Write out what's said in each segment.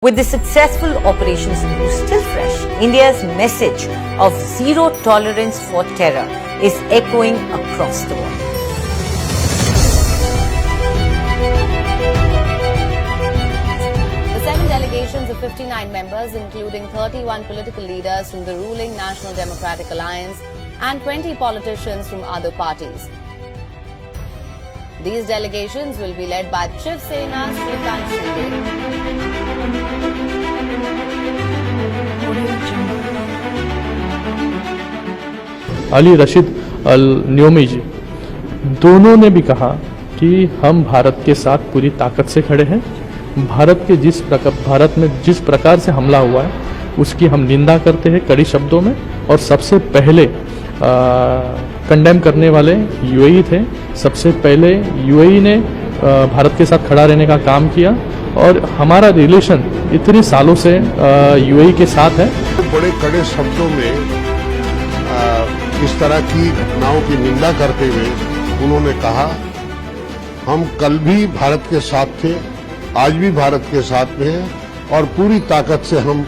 With the successful Operation Sindoor still fresh, India's message of zero tolerance for terror is echoing across the world. The 7 delegations of 59 members, including 31 political leaders from the ruling National Democratic Alliance and 20 politicians from other parties. These delegations will be led by Shiv Sena Shrikant Shinde. Ali Rashid अल न्योमी जी दोनों ने भी कहा कि हम भारत के साथ पूरी ताकत से खड़े हैं। भारत में जिस प्रकार से हमला हुआ है उसकी हम निंदा करते हैं कड़ी शब्दों में, और सबसे पहले कंडेम करने वाले यूएई थे। सबसे पहले यूएई ने भारत के साथ खड़ा रहने का काम किया, और हमारा रिलेशन इतने सालों से यूएई के साथ है। बड़े कड़े शब्दों में इस तरह की घटनाओं की निंदा करते हुए उन्होंने कहा, हम कल भी भारत के साथ थे, आज भी भारत के साथ में हैं, और पूरी ताकत से हम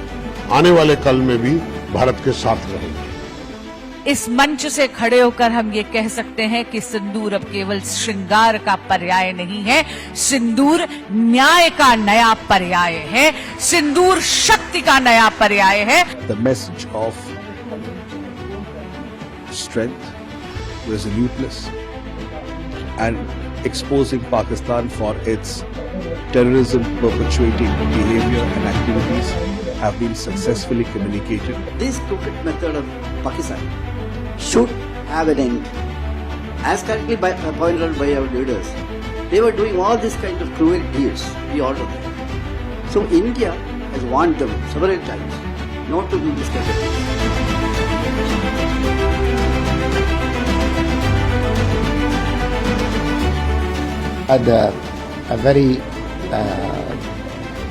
आने वाले कल में भी भारत के साथ रहेंगे। इस मंच से खड़े होकर हम ये कह सकते हैं कि सिंदूर अब केवल श्रृंगार का पर्याय नहीं है, सिंदूर न्याय का नया पर्याय है, सिंदूर शक्ति का नया पर्याय है। The message of strength, resoluteness, and exposing Pakistan for its terrorism perpetuating behavior and activities have been successfully communicated. This crooked method of Pakistan should have an end. As correctly pointed out by our leaders, they were doing all this kind of cruel deeds. We ordered them. So India has warned them several times not to do this kind of things. Had a very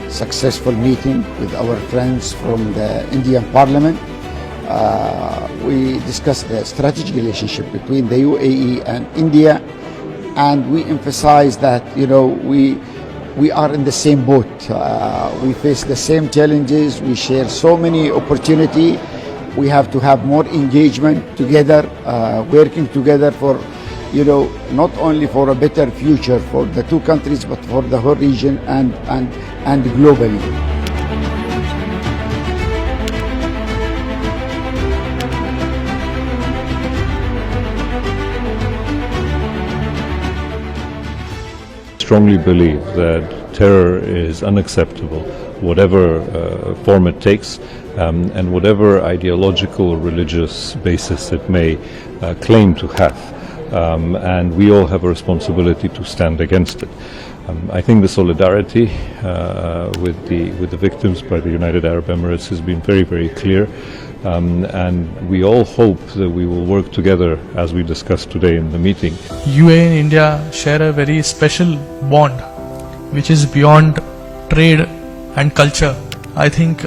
successful meeting with our friends from the Indian Parliament. We discussed the strategic relationship between the UAE and India, and we emphasized that we are in the same boat. We face the same challenges. We share so many opportunities. We have to have more engagement together, working together for not only for a better future for the two countries, but for the whole region and globally. Strongly believe that terror is unacceptable, whatever form it takes, and whatever ideological or religious basis it may claim to have. And we all have a responsibility to stand against it. I think the solidarity with the victims by the United Arab Emirates has been very, very clear, and we all hope that we will work together as we discussed today in the meeting. UAE and India share a very special bond, which is beyond trade and culture. I think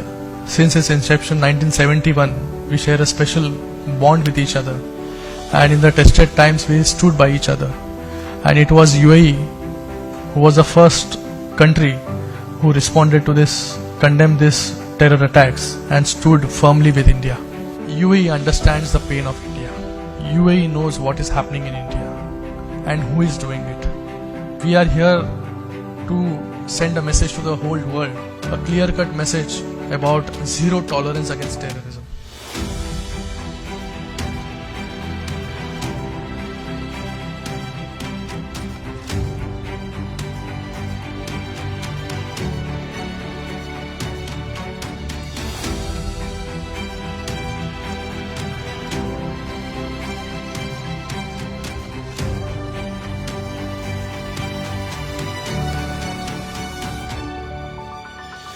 since its inception, 1971, we share a special bond with each other. And in the tested times we stood by each other, and it was UAE who was the first country who responded to this, condemned this terror attacks and stood firmly with India. UAE understands the pain of India. UAE knows what is happening in India and who is doing it. We are here to send a message to the whole world, a clear-cut message about zero tolerance against terrorism.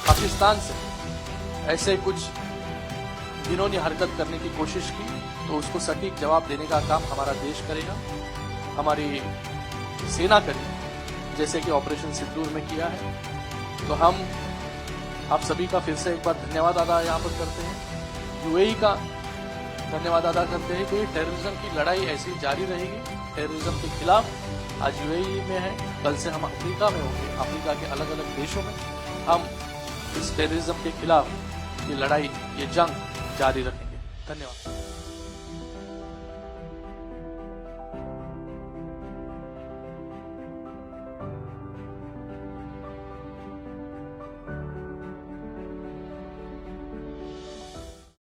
Pakistan से ऐसे कुछ जिन्होंने हरकत करने की कोशिश की तो उसको सटीक जवाब देने का काम हमारा देश करेगा, हमारी सेना करेगी, जैसे कि ऑपरेशन सिंदूर में किया है। तो हम आप सभी का फिर से एक बार धन्यवाद अदा यहाँ पर करते हैं, यूएई का धन्यवाद अदा करते हैं। तो ये टेररिज्म की लड़ाई ऐसी जारी रहेगी। टेररिज्म के खिलाफ आज यूएई में है, कल से हम अफ्रीका में होंगे, अफ्रीका के अलग अलग देशों में हम इस टेररिज्म के खिलाफ ये लड़ाई, ये जंग जारी रखेंगे। धन्यवाद।